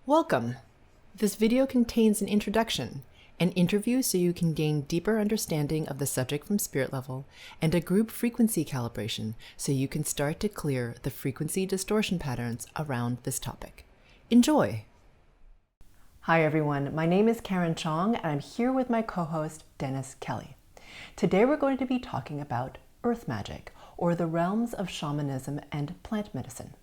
Welcome! This video contains an introduction, an interview so you can gain deeper understanding of the subject from spirit level, and a group frequency calibration so you can start to clear the frequency distortion patterns around this topic. Enjoy! Hi everyone, my name is Karen Cheong and I'm here with my co-host Dennis Kelly. Today we're going to be talking about earth magic, or the realms of shamanism and plant medicine.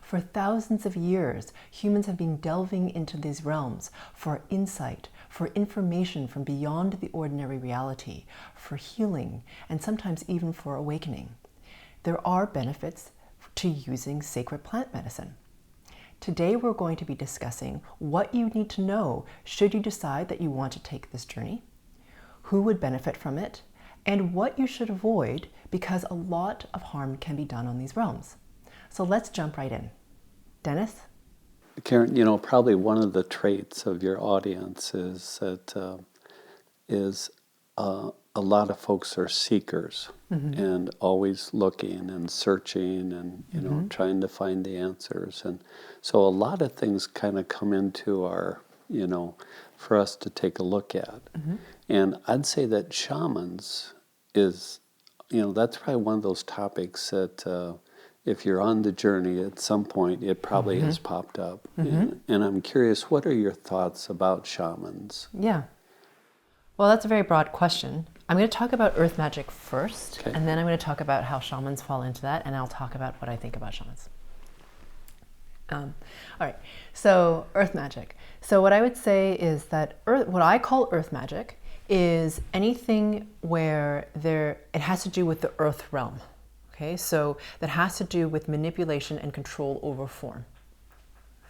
For thousands of years, humans have been delving into these realms for insight, for information from beyond the ordinary reality, for healing, and sometimes even for awakening. There are benefits to using sacred plant medicine. Today, we're going to be discussing what you need to know should you decide that you want to take this journey, who would benefit from it, and what you should avoid because a lot of harm can be done on these realms. So let's jump right in. Dennis? Karen, probably one of the traits of your audience is that a lot of folks are seekers and always looking and searching and trying to find the answers. And so a lot of things kind of come into our, for us to take a look at. And I'd say that shamans is, that's probably one of those topics that if you're on the journey at some point, it probably has popped up. And I'm curious, what are your thoughts about shamans? Yeah. Well, that's a very broad question. I'm going to talk about earth magic first, Okay. and then I'm going to talk about how shamans fall into that, and I'll talk about what I think about shamans. All right, so earth magic. So what I would say is that what I call earth magic is anything where it has to do with the earth realm. Okay, so that has to do with manipulation and control over form.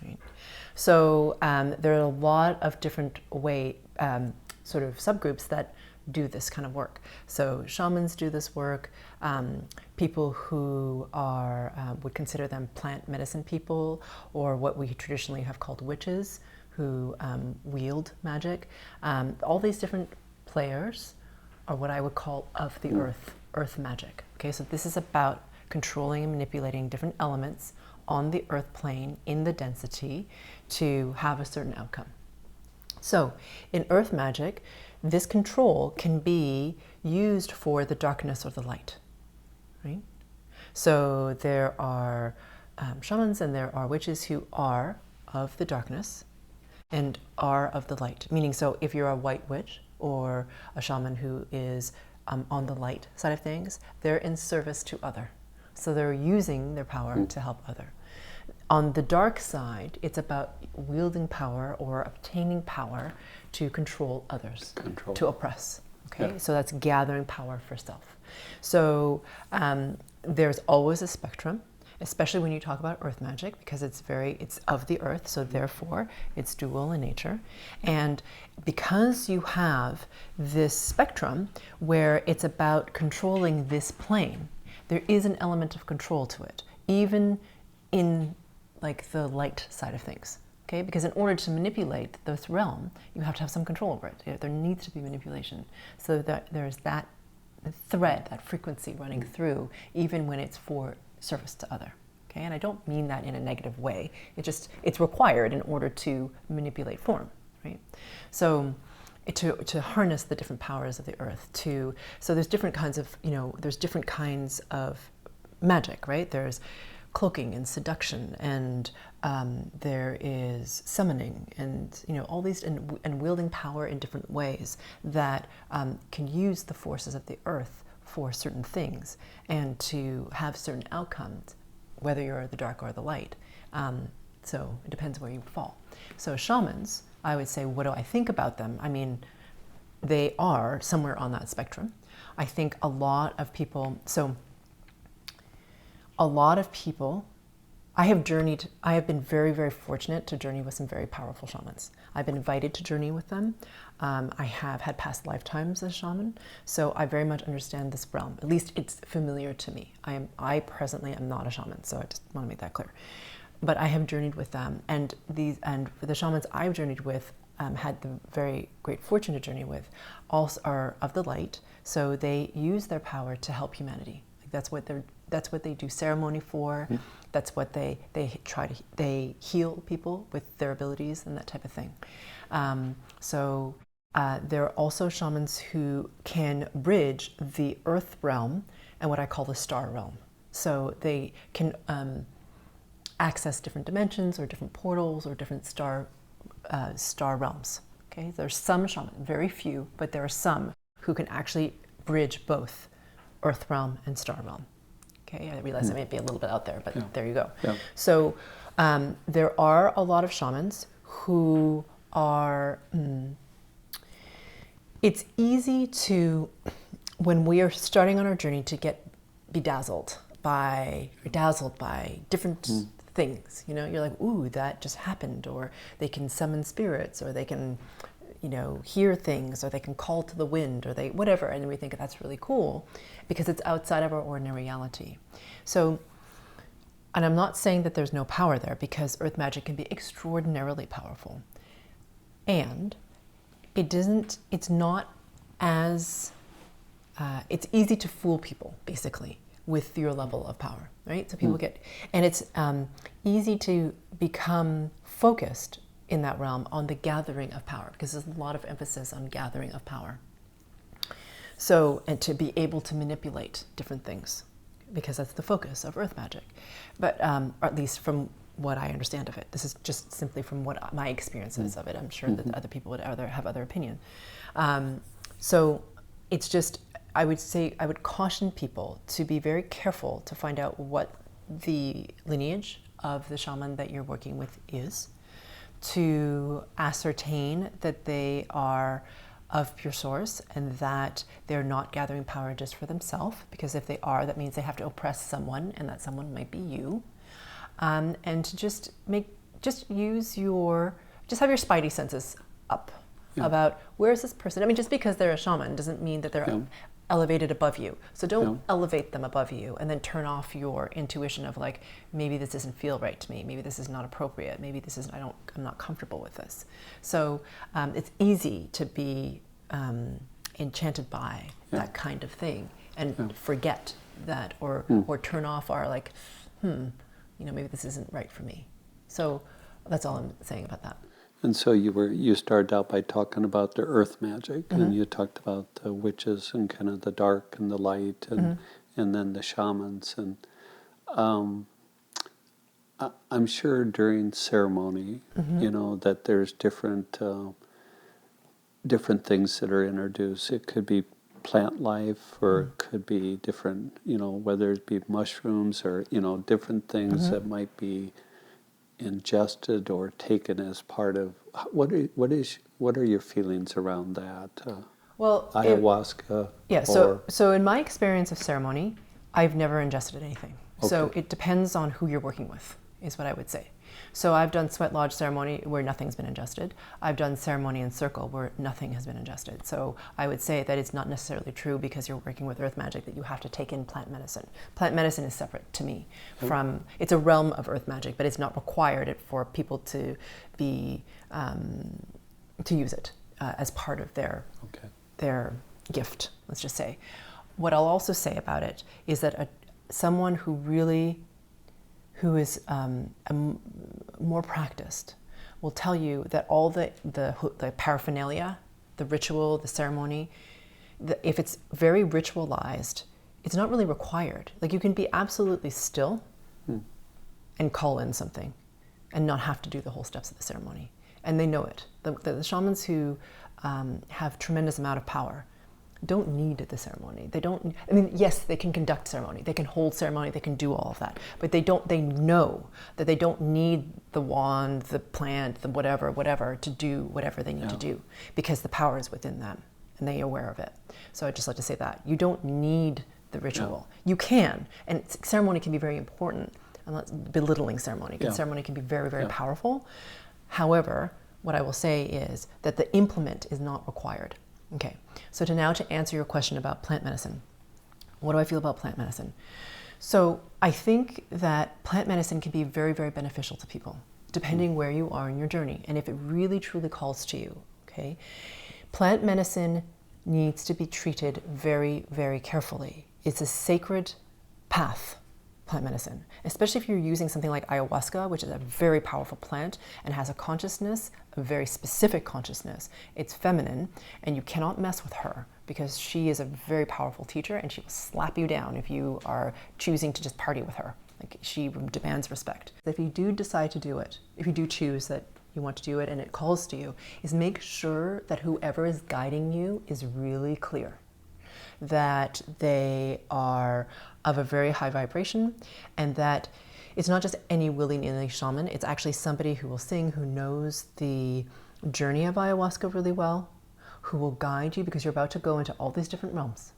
Right? So there are a lot of different sort of subgroups that do this kind of work. So shamans do this work. People who would consider them plant medicine people, or what we traditionally have called witches, who wield magic. All these different players are what I would call of the earth magic. Okay, so this is about controlling and manipulating different elements on the earth plane in the density to have a certain outcome. So in earth magic, this control can be used for the darkness or the light, right? So there are shamans and there are witches who are of the darkness and are of the light. Meaning, so if you're a white witch or a shaman who is on the light side of things, they're in service to other. So they're using their power to help other. On the dark side, it's about wielding power or obtaining power to control others, to oppress. Okay, yeah. So that's gathering power for self. So there's always a spectrum, especially when you talk about earth magic, because it's of the earth, so therefore it's dual in nature. And because you have this spectrum where it's about controlling this plane, there is an element of control to it, even in like the light side of things. Okay, because in order to manipulate this realm, you have to have some control over it. There needs to be manipulation, so that there's that thread, that frequency running through, even when it's for service to other. Okay, and I don't mean that in a negative way. It's required in order to manipulate form, right? So to harness the different powers of the earth. So there's different kinds of there's different kinds of magic, right? There's cloaking and seduction, and there is summoning, and all these and wielding power in different ways that can use the forces of the earth for certain things and to have certain outcomes, whether you're the dark or the light. So it depends where you fall. So shamans, I would say, what do I think about them? I mean, they are somewhere on that spectrum. I think a lot of people, I have been very, very fortunate to journey with some very powerful shamans. I've been invited to journey with them. I have had past lifetimes as shaman, so I very much understand this realm. At least it's familiar to me. I presently am not a shaman, so I just want to make that clear. But I have journeyed with them, and the shamans I've journeyed with, had the very great fortune to journey with, also are of the light, so they use their power to help humanity. That's what they do ceremony for. That's what they heal people with their abilities and that type of thing. There are also shamans who can bridge the earth realm and what I call the star realm. So they can access different dimensions or different portals or different star realms. Okay, there's some shamans, very few, but there are some who can actually bridge both earth realm and star realm. Okay, I realize I may be a little bit out there, but there you go. Yeah. So there are a lot of shamans who are, it's easy to, when we are starting on our journey, to get dazzled by different things. You know, you're like, ooh, that just happened, or they can summon spirits, or they can, you know, hear things, or they can call to the wind, or they whatever, and we think that's really cool because it's outside of our ordinary reality. So, and I'm not saying that there's no power there, because earth magic can be extraordinarily powerful, and it's not as it's easy to fool people, basically, with your level of power, right? So people and it's easy to become focused in that realm on the gathering of power, because there's a lot of emphasis on gathering of power. So, and to be able to manipulate different things, because that's the focus of earth magic. But, or at least from what I understand of it. This is just simply from what my experiences of it. I'm sure that other people would have other opinion. So it's just, I would caution people to be very careful to find out what the lineage of the shaman that you're working with is, to ascertain that they are of pure source and that they're not gathering power just for themselves, because if they are, that means they have to oppress someone, and that someone might be you. And to just have your spidey senses up about, where is this person? I mean, just because they're a shaman doesn't mean that they're elevated above you. So don't elevate them above you and then turn off your intuition of like, maybe this doesn't feel right to me. Maybe this is not appropriate. Maybe this is, I'm not comfortable with this. So it's easy to be enchanted by that kind of thing and forget that, or turn off our like, maybe this isn't right for me. So that's all I'm saying about that. And so you started out by talking about the earth magic, and you talked about the witches and kind of the dark and the light, and then the shamans. And I'm sure during ceremony, that there's different things that are introduced. It could be plant life, or it could be different, whether it be mushrooms or, different things that might be ingested or taken as part of. What are your feelings around that? Ayahuasca. So in my experience of ceremony, I've never ingested anything. Okay. So it depends on who you're working with, is what I would say. So I've done sweat lodge ceremony where nothing's been ingested. I've done ceremony in circle where nothing has been ingested. So I would say that it's not necessarily true, because you're working with earth magic, that you have to take in plant medicine. Plant medicine is separate to me from, it's a realm of earth magic, but it's not required for people to be, to use it as part of their gift, let's just say. What I'll also say about it is that someone who is more practiced will tell you that all the paraphernalia, the ritual, the ceremony, if it's very ritualized, it's not really required. Like, you can be absolutely still and call in something and not have to do the whole steps of the ceremony. And they know it. The shamans who have tremendous amount of power don't need the ceremony. Yes, they can conduct ceremony, they can hold ceremony, they can do all of that, but they know that they don't need the wand, the plant, the whatever to do whatever they need to do, because the power is within them and they're aware of it. So I'd just like to say that you don't need the ritual. You can, and ceremony can be very important. I'm not belittling ceremony, because ceremony can be very, very powerful. However, what I will say is that the implement is not required. Okay, so to answer your question about plant medicine, what do I feel about plant medicine? So I think that plant medicine can be very, very beneficial to people, depending where you are in your journey, and if it really truly calls to you, okay? Plant medicine needs to be treated very, very carefully. It's a sacred path. plant medicine, especially if you're using something like ayahuasca, which is a very powerful plant and has a consciousness, a very specific consciousness. It's feminine, and you cannot mess with her because she is a very powerful teacher, and she will slap you down if you are choosing to just party with her. Like, she demands respect. If you do decide to do it, if you do choose that you want to do it and it calls to you, is make sure that whoever is guiding you is really clear, that they are of a very high vibration, and that it's not just any willy-nilly shaman. It's actually somebody who will sing, who knows the journey of ayahuasca really well, who will guide you, because you're about to go into all these different realms.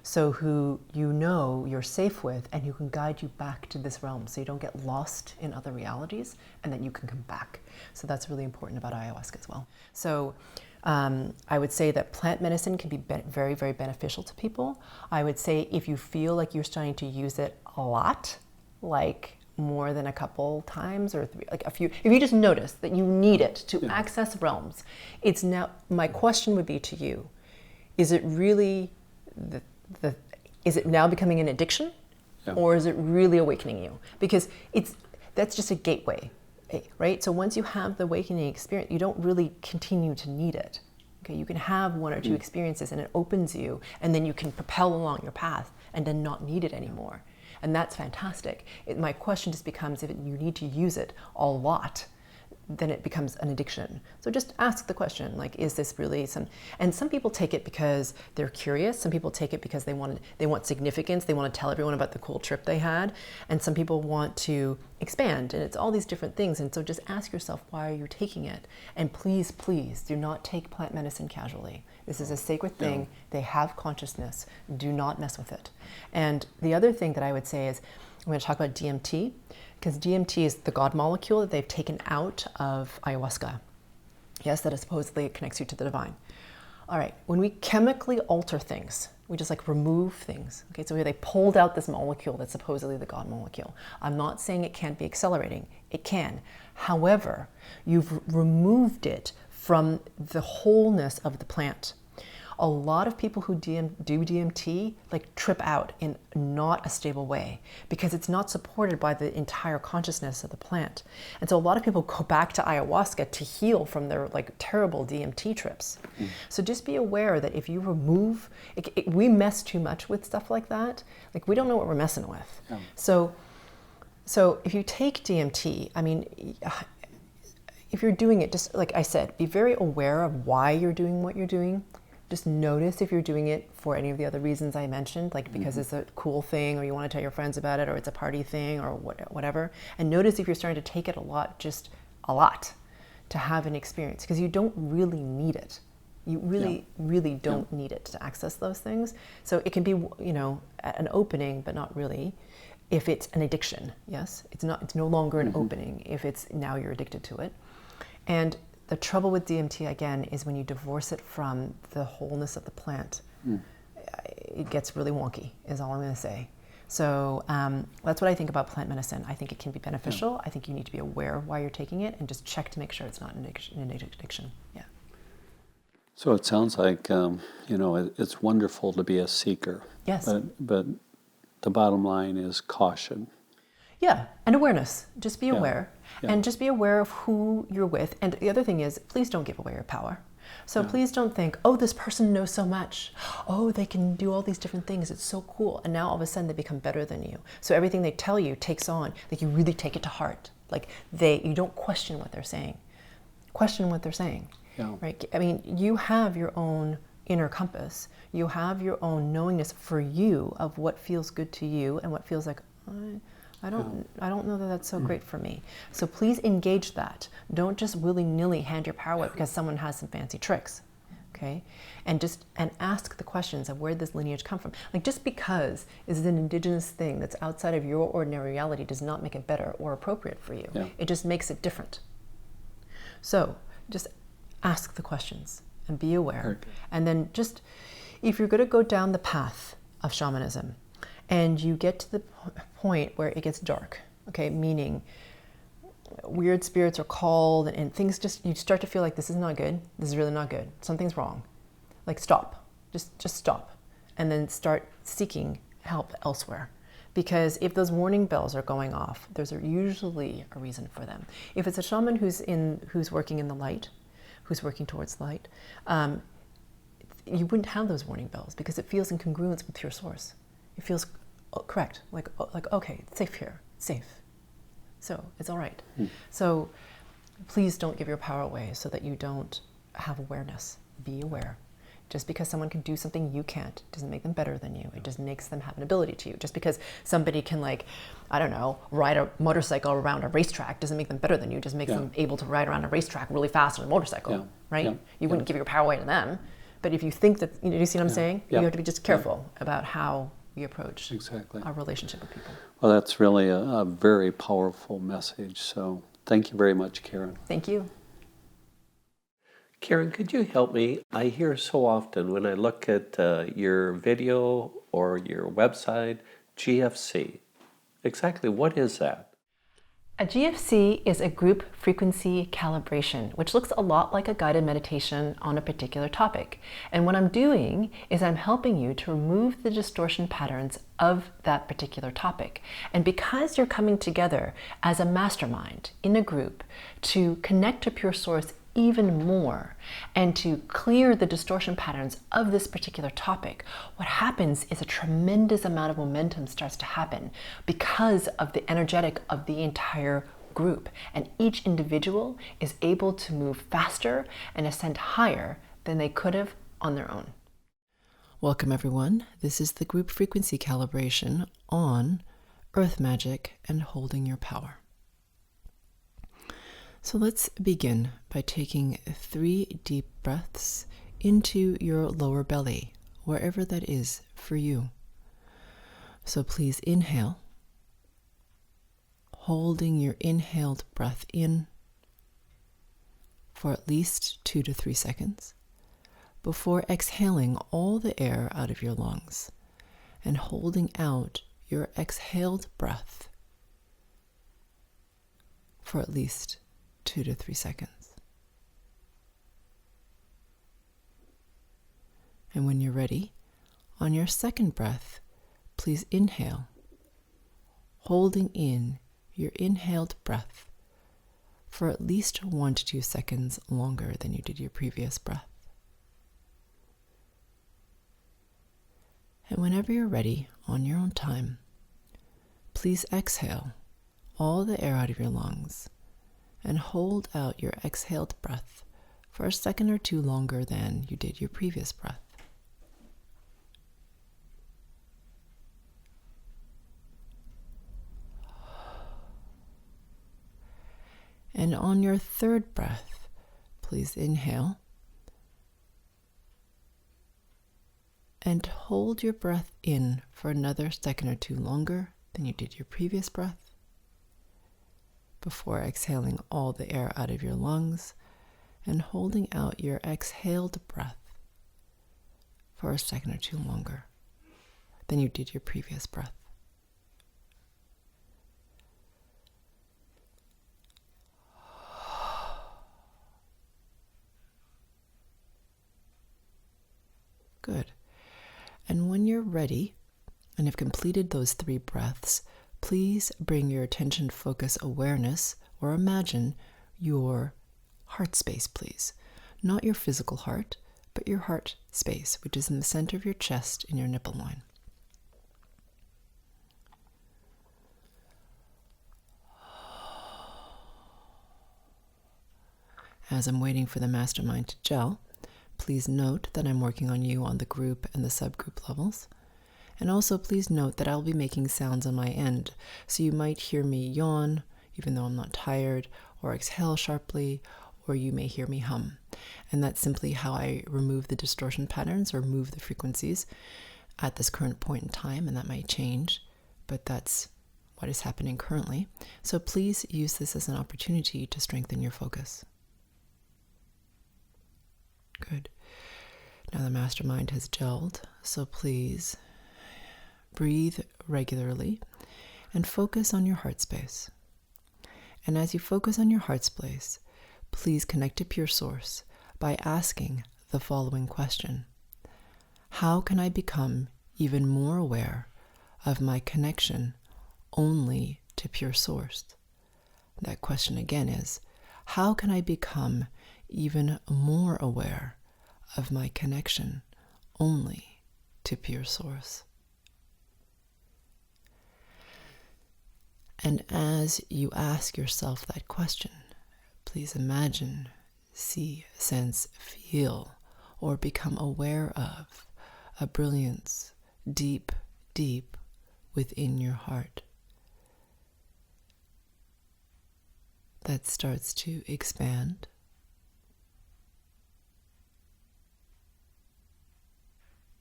So who you know you're safe with, and who can guide you back to this realm so you don't get lost in other realities, and that you can come back. So that's really important about ayahuasca as well. So I would say that plant medicine can be very, very beneficial to people. I would say if you feel like you're starting to use it a lot, like more than a couple times or three, like a few, if you just notice that you need it to access realms, it's now, my question would be to you, is it really, is it now becoming an addiction? Or is it really awakening you? Because that's just a gateway. Right? So once you have the awakening experience, you don't really continue to need it. Okay, you can have one or two experiences and it opens you, and then you can propel along your path and then not need it anymore. And that's fantastic. My question just becomes, if you need to use it a lot, then it becomes an addiction. So just ask the question, like, is this really and some people take it because they're curious. Some people take it because they want significance. They want to tell everyone about the cool trip they had. And some people want to expand, and it's all these different things. And so just ask yourself, why are you taking it? And please, please do not take plant medicine casually. This is a sacred thing. They have consciousness. Do not mess with it. And the other thing that I would say is, I'm going to talk about DMT, because DMT is the God molecule that they've taken out of ayahuasca. Yes, that supposedly connects you to the divine. All right, when we chemically alter things, we just like remove things. Okay, so they pulled out this molecule that's supposedly the God molecule. I'm not saying it can't be accelerating. It can. However, you've removed it from the wholeness of the plant. A lot of people who do DMT like trip out in not a stable way because it's not supported by the entire consciousness of the plant. And so a lot of people go back to ayahuasca to heal from their like terrible DMT trips. So just be aware that if you remove, we mess too much with stuff like that. Like, we don't know what we're messing with. So if you take DMT, I mean, if you're doing it, just like I said, be very aware of why you're doing what you're doing. Just notice if you're doing it for any of the other reasons I mentioned, like because it's a cool thing, or you want to tell your friends about it, or it's a party thing, or whatever. And notice if you're starting to take it a lot, just a lot, to have an experience, because you don't really need it. You really don't need it to access those things. So it can be, you know, an opening, but not really. If it's an addiction, yes, it's no longer an opening if it's now you're addicted to it. And the trouble with DMT, again, is when you divorce it from the wholeness of the plant, it gets really wonky, is all I'm going to say. So that's what I think about plant medicine. I think it can be beneficial. I think you need to be aware of why you're taking it and just check to make sure it's not an addiction. Yeah. So it sounds like, you know, it's wonderful to be a seeker. Yes. But the bottom line is caution. Yeah, and awareness. Just be aware. And just be aware of who you're with. And the other thing is, please don't give away your power. So please don't think, oh, this person knows so much. Oh, they can do all these different things. It's so cool. And now all of a sudden they become better than you. So everything they tell you takes on, like you really take it to heart. Like you don't question what they're saying. Question what they're saying. Right? I mean, you have your own inner compass. You have your own knowingness for you of what feels good to you and what feels like, I don't know that that's so great for me. So please engage that. Don't just willy-nilly hand your power away because someone has some fancy tricks, okay? And ask the questions of where this lineage come from. Like, just because it's an indigenous thing that's outside of your ordinary reality does not make it better or appropriate for you. It just makes it different. So just ask the questions and be aware. And then just, if you're going to go down the path of shamanism, and you get to the point where it gets dark, okay, meaning weird spirits are called and things just, you start to feel like this is not good, this is really not good, something's wrong. Like, stop, just stop, and then start seeking help elsewhere. Because if those warning bells are going off, there's usually a reason for them. If it's a shaman who's working in the light, who's working towards light, you wouldn't have those warning bells because it feels in congruence with pure source. It feels correct, like okay, it's safe here, it's safe. So it's all right. So please don't give your power away so that you don't have awareness. Be aware. Just because someone can do something you can't doesn't make them better than you. It just makes them have an ability to you. Just because somebody can, like, I don't know, ride a motorcycle around a racetrack doesn't make them better than you. It just makes them able to ride around a racetrack really fast on a motorcycle, right? You wouldn't give your power away to them. But if you think that, you know, do you see what I'm saying? You have to be just careful about how we approach our relationship with people. Well, that's really a very powerful message. So thank you very much, Karen. Thank you. Karen, could you help me? I hear so often when I look at your video or your website, GFC. Exactly what is that? A GFC is a group frequency calibration, which looks a lot like a guided meditation on a particular topic. And what I'm doing is I'm helping you to remove the distortion patterns of that particular topic. And because you're coming together as a mastermind in a group to connect to pure source even more and to clear the distortion patterns of this particular topic, what happens is a tremendous amount of momentum starts to happen because of the energetic of the entire group. And each individual is able to move faster and ascend higher than they could have on their own. Welcome everyone. This is the group frequency calibration on earth magic and holding your power. So let's begin by taking 3 deep breaths into your lower belly, wherever that is for you. So please inhale, holding your inhaled breath in for at least 2 to 3 seconds, before exhaling all the air out of your lungs and holding out your exhaled breath for at least 2 to 3 seconds. And when you're ready, on your second breath, please inhale, holding in your inhaled breath for at least 1 to 2 seconds longer than you did your previous breath. And whenever you're ready, on your own time, please exhale all the air out of your lungs and hold out your exhaled breath for a second or 2 longer than you did your previous breath. And on your third breath, please inhale and hold your breath in for another second or 2 longer than you did your previous breath, before exhaling all the air out of your lungs and holding out your exhaled breath for a second or 2 longer than you did your previous breath. Good. And when you're ready and have completed those 3 breaths, please bring your attention, focus, awareness, or imagine your heart space, please. Not your physical heart, but your heart space, which is in the center of your chest in your nipple line. As I'm waiting for the mastermind to gel, please note that I'm working on you on the group and the subgroup levels. And also please note that I'll be making sounds on my end, so you might hear me yawn, even though I'm not tired, or exhale sharply, or you may hear me hum. And that's simply how I remove the distortion patterns or move the frequencies at this current point in time, and that might change, but that's what is happening currently. So please use this as an opportunity to strengthen your focus. Good. Now the mastermind has gelled, so please breathe regularly and focus on your heart space. And as you focus on your heart space, please connect to pure source by asking the following question: how can I become even more aware of my connection only to pure source? That question again is, how can I become even more aware of my connection only to pure source? And as you ask yourself that question, please imagine, see, sense, feel, or become aware of a brilliance deep, deep within your heart that starts to expand,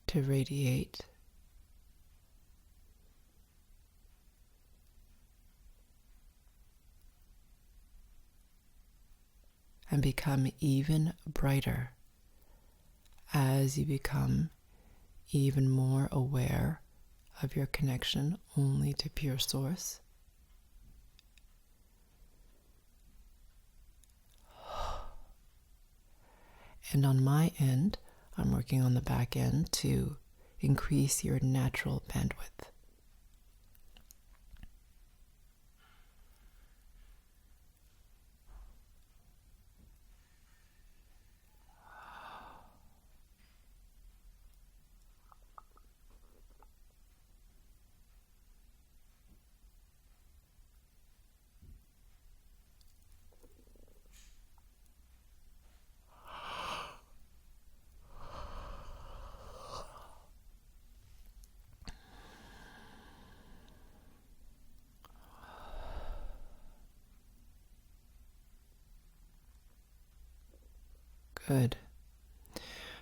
to radiate, and become even brighter as you become even more aware of your connection only to pure source. And on my end, I'm working on the back end to increase your natural bandwidth. Good.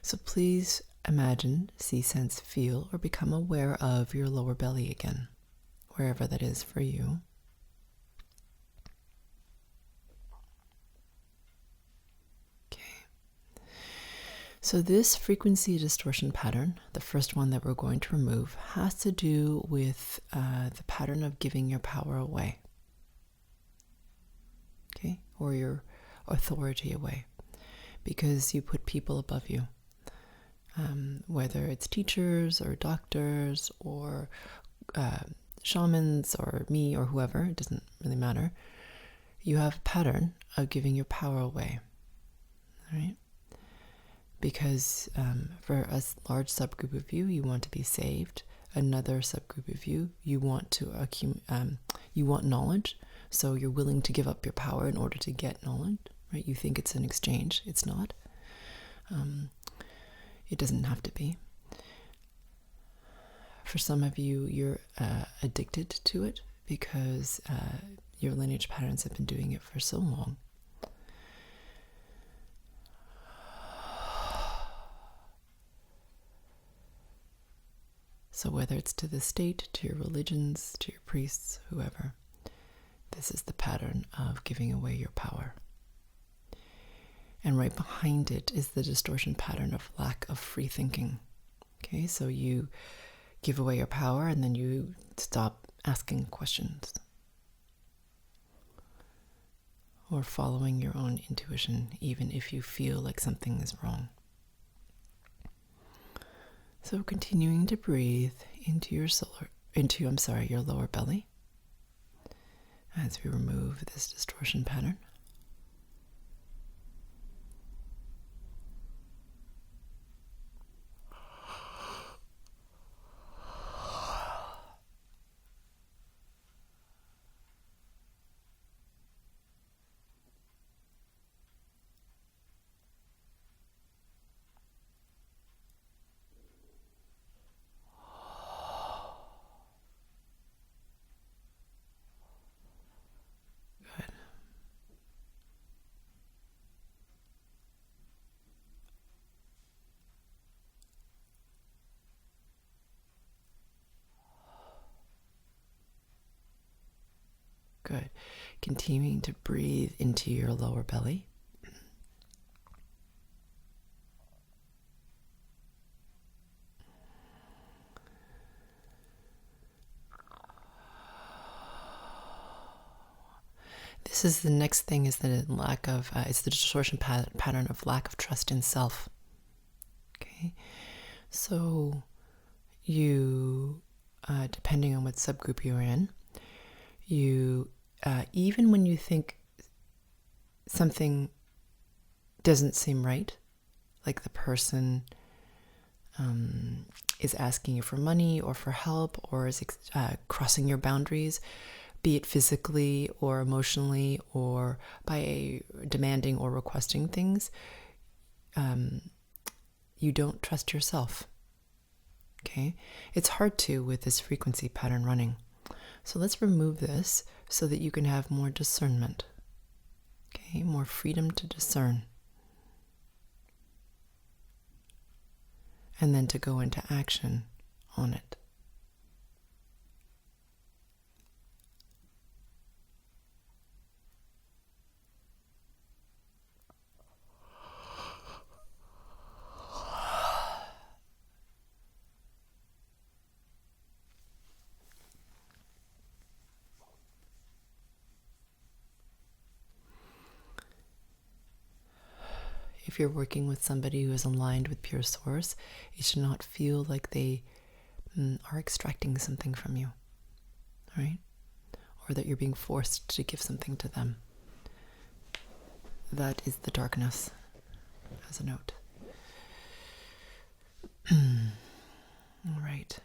So please imagine, see, sense, feel, or become aware of your lower belly again, wherever that is for you. Okay. So this frequency distortion pattern, the first one that we're going to remove, has to do with the pattern of giving your power away. Okay? Or your authority away. Because you put people above you, whether it's teachers or doctors or shamans or me or whoever, it doesn't really matter. You have a pattern of giving your power away, all right? Because for a large subgroup of you, you want to be saved. Another subgroup of you, you want to you want knowledge, so you're willing to give up your power in order to get knowledge. Right? You think it's an exchange. It's not. It doesn't have to be. For some of you, you're addicted to it because your lineage patterns have been doing it for so long. So whether it's to the state, to your religions, to your priests, whoever, this is the pattern of giving away your power. And right behind it is the distortion pattern of lack of free thinking. Okay, so you give away your power and then you stop asking questions or following your own intuition, even if you feel like something is wrong. So continuing to breathe into your your lower belly as we remove this distortion pattern. Good. Continuing to breathe into your lower belly. This is the next thing, is the lack of, it's the distortion pattern of lack of trust in self. Okay. So you depending on what subgroup you're in, you, even when you think something doesn't seem right, like the person is asking you for money or for help, or is crossing your boundaries, be it physically or emotionally or by demanding or requesting things, you don't trust yourself. Okay? It's hard to with this frequency pattern running. So let's remove this so that you can have more discernment. Okay? More freedom to discern. And then to go into action on it. If you're working with somebody who is aligned with pure source, it should not feel like they are extracting something from you, right? Or that you're being forced to give something to them. That is the darkness, as a note. All right.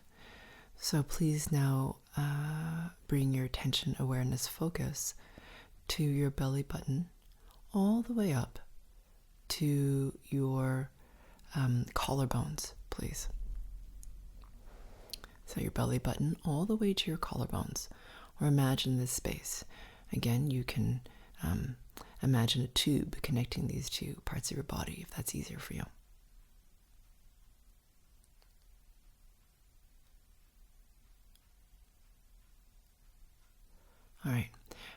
So please now bring your attention, awareness, focus to your belly button all the way up to your collarbones, please. So your belly button all the way to your collarbones, or imagine this space. Again, you can imagine a tube connecting these two parts of your body, if that's easier for you. All right,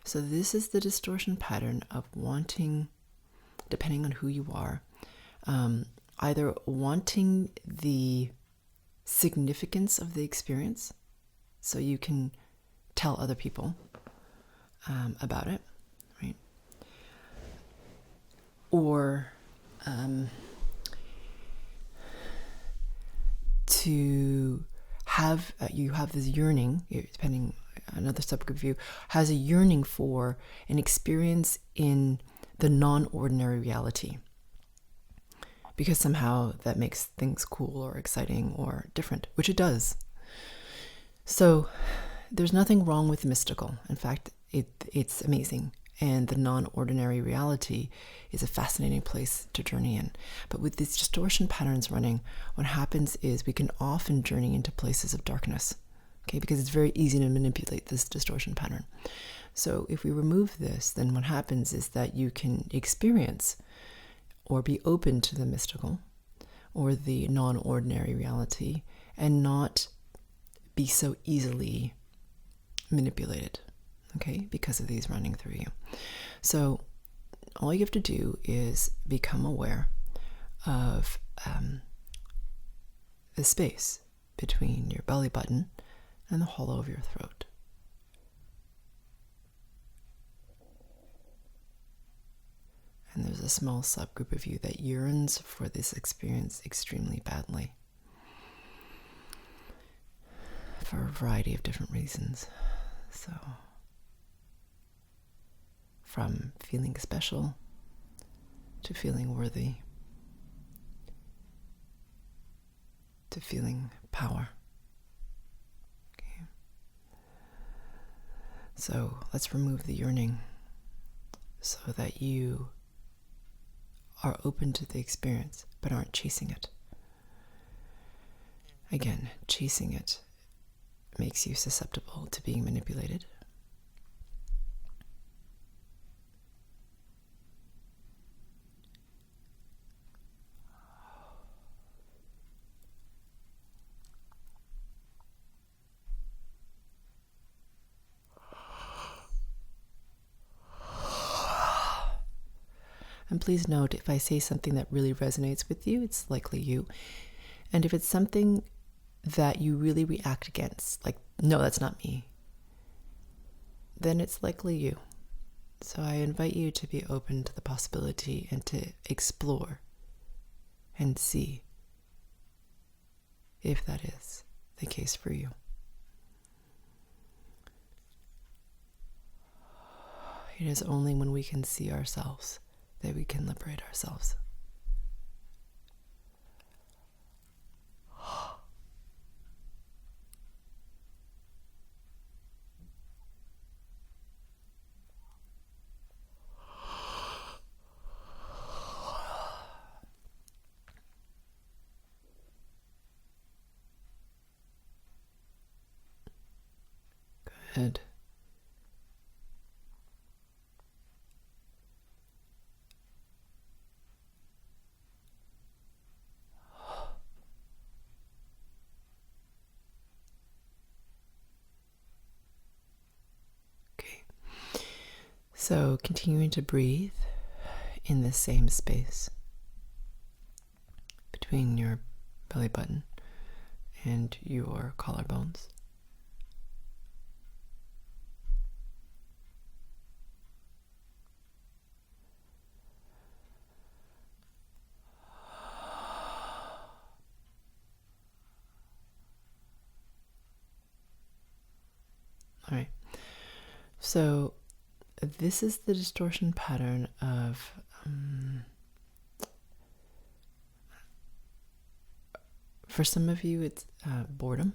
so this is the distortion pattern of wanting, depending on who you are, either wanting the significance of the experience so you can tell other people about it, right? Or to have, you have this yearning, depending, another subgroup of you has a yearning for an experience in the non-ordinary reality, because somehow that makes things cool or exciting or different, which it does. So there's nothing wrong with the mystical. In fact, it's amazing. And the non-ordinary reality is a fascinating place to journey in. But with these distortion patterns running, what happens is we can often journey into places of darkness, okay? Because it's very easy to manipulate this distortion pattern. So if we remove this, then what happens is that you can experience or be open to the mystical or the non-ordinary reality and not be so easily manipulated, okay, because of these running through you. So all you have to do is become aware of the space between your belly button and the hollow of your throat. And there's a small subgroup of you that yearns for this experience extremely badly, for a variety of different reasons. So, from feeling special to feeling worthy to feeling power. Okay. So let's remove the yearning so that you are open to the experience but aren't chasing it. Again, chasing it makes you susceptible to being manipulated. And please note, if I say something that really resonates with you, it's likely you. And if it's something that you really react against, like, no, that's not me, then it's likely you. So I invite you to be open to the possibility and to explore and see if that is the case for you. It is only when we can see ourselves that we can liberate ourselves. Good. Okay. So continuing to breathe in the same space between your belly button and your collarbones. All right, so this is the distortion pattern of for some of you it's boredom.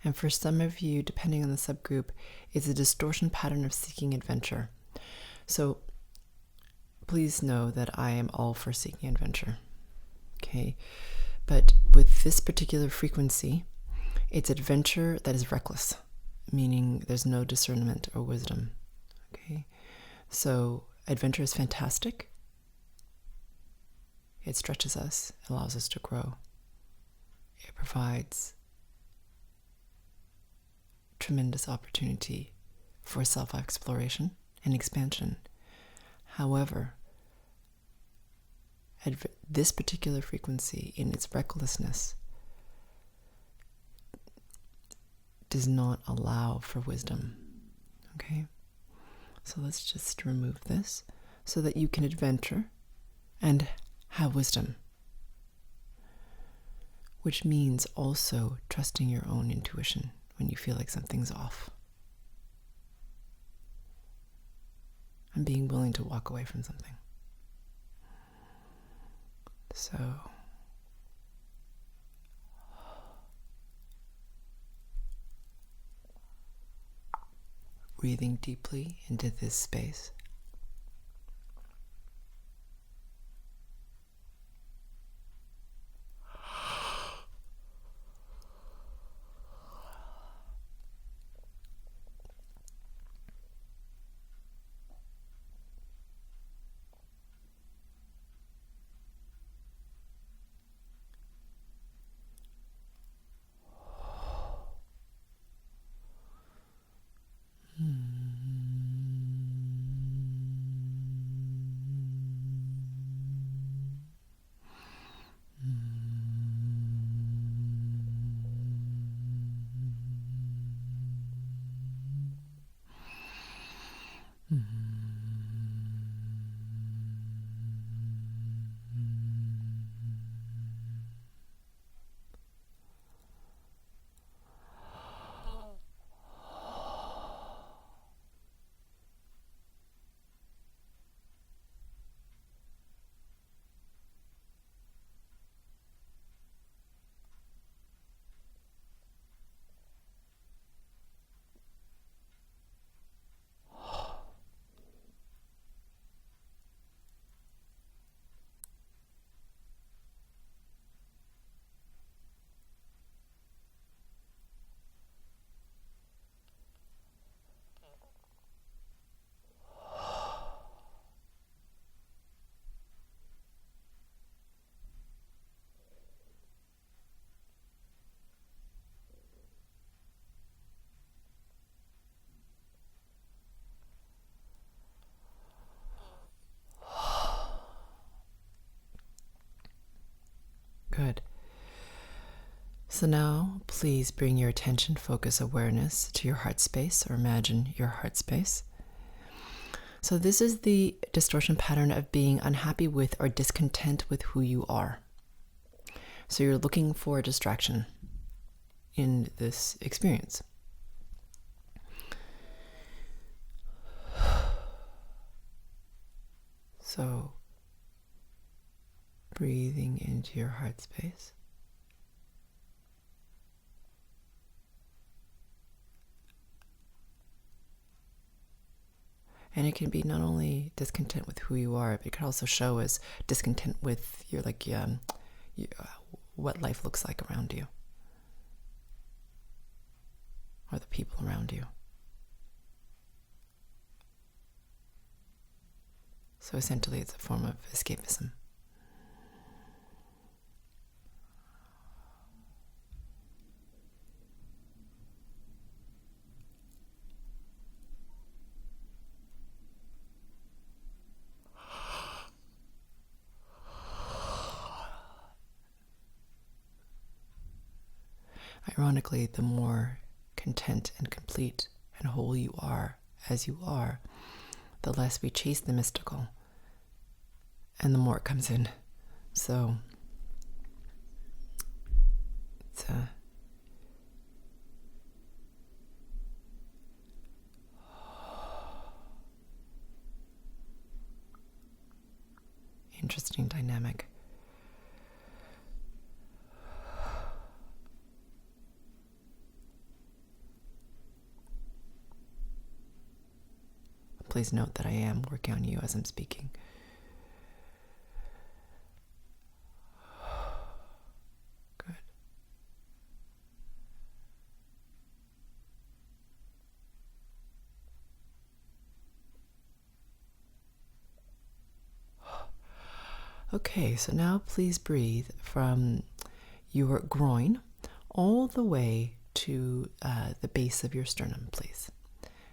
And for some of you, depending on the subgroup, it's a distortion pattern of seeking adventure. So please know that I am all for seeking adventure. Okay? But with this particular frequency, it's adventure that is reckless, meaning there's no discernment or wisdom. Okay? So adventure is fantastic. It stretches us, allows us to grow. It provides tremendous opportunity for self-exploration and expansion. However, this particular frequency in its recklessness does not allow for wisdom. Okay? So let's just remove this so that you can adventure and have wisdom, which means also trusting your own intuition when you feel like something's off. And being willing to walk away from something. So, breathing deeply into this space. Good. So now, please bring your attention, focus, awareness to your heart space, or imagine your heart space. So this is the distortion pattern of being unhappy with or discontent with who you are. So you're looking for a distraction. in this experience. So, breathing into your heart space. And it can be not only discontent with who you are, but it can also show as discontent with your what life looks like around you, or the people around you. So essentially, it's a form of escapism. Ironically, the more content and complete and whole you are as you are, the less we chase the mystical, and the more it comes in. So it's a interesting dynamic. Please note that I am working on you as I'm speaking. Good. Okay, so now please breathe from your groin all the way to the base of your sternum, please.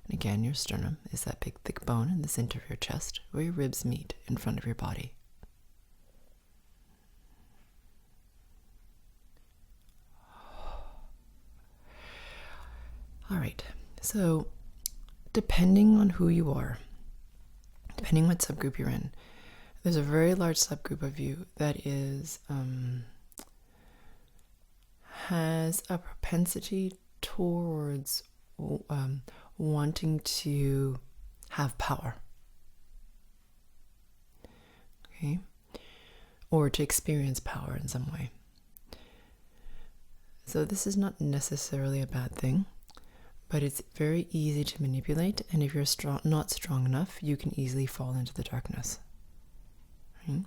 And again, your sternum is that big, thick bone in the center of your chest where your ribs meet in front of your body. All right, so depending on who you are, depending what subgroup you're in, there's a very large subgroup of you that is has a propensity towards wanting to have power, okay, or to experience power in some way. So this is not necessarily a bad thing, but it's very easy to manipulate, and if you're not strong enough, you can easily fall into the darkness. Right? I'm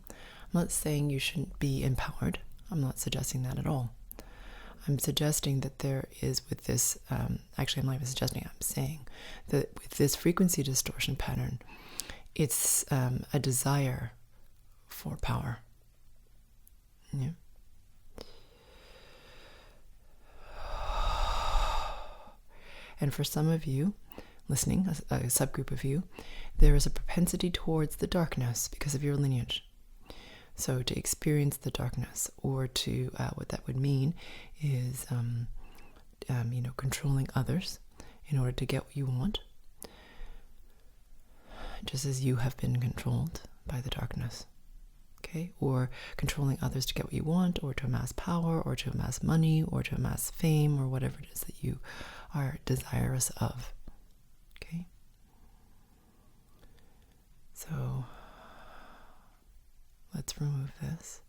not saying you shouldn't be empowered. I'm not suggesting that at all. I'm suggesting that there is with this, actually I'm not even suggesting, I'm saying that with this frequency distortion pattern, it's a desire for power. Yeah. And for some of you listening, a subgroup of you, there is a propensity towards the darkness because of your lineage. So to experience the darkness, or to what that would mean is, controlling others in order to get what you want, just as you have been controlled by the darkness. Okay, or controlling others to get what you want, or to amass power, or to amass money, or to amass fame, or whatever it is that you are desirous of. Okay, so let's remove this.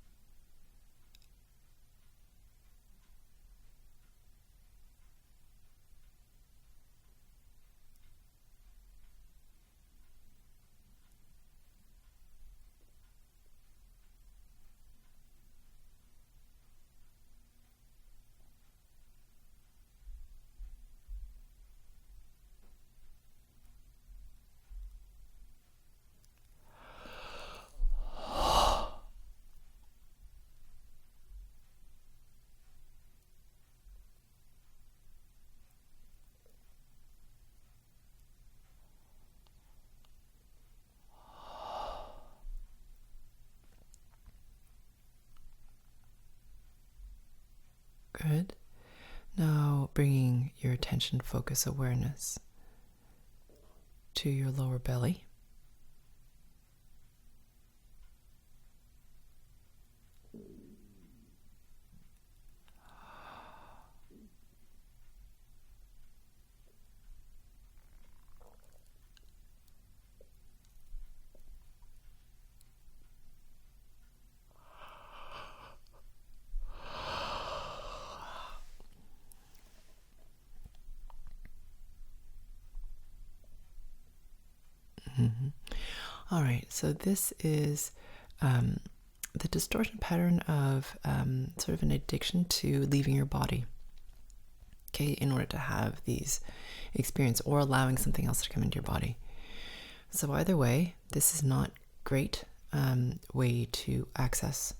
Good. Now bringing your attention, focus, awareness to your lower belly. All right, so this is the distortion pattern of sort of an addiction to leaving your body, okay, in order to have these experience or allowing something else to come into your body. So either way, this is not great way to access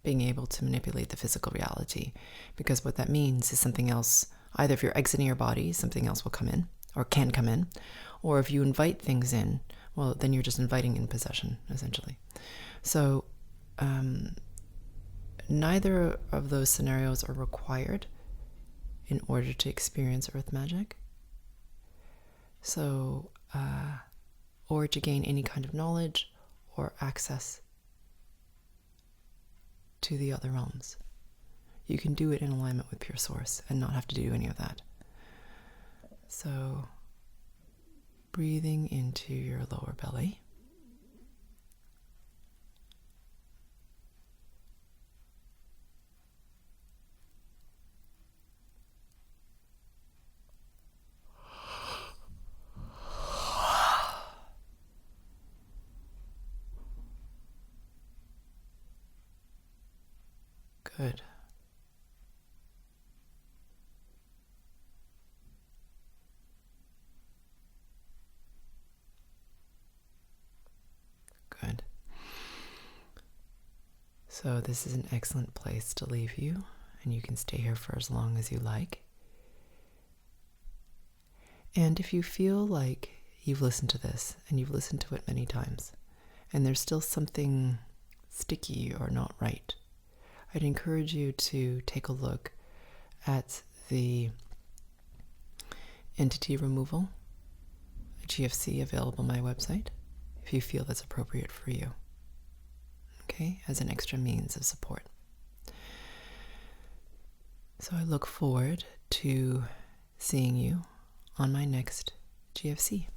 being able to manipulate the physical reality, because what that means is something else, either if you're exiting your body, something else will come in or can come in, or if you invite things in, well, then you're just inviting in possession, essentially. So neither of those scenarios are required in order to experience earth magic. So, or to gain any kind of knowledge or access to the other realms. You can do it in alignment with pure source and not have to do any of that. So, breathing into your lower belly. Good. Good. So this is an excellent place to leave you, and you can stay here for as long as you like. And if you feel like you've listened to this, and you've listened to it many times, and there's still something sticky or not right, I'd encourage you to take a look at the entity removal, GFC, available on my website, if you feel that's appropriate for you, okay, as an extra means of support. So I look forward to seeing you on my next GFC.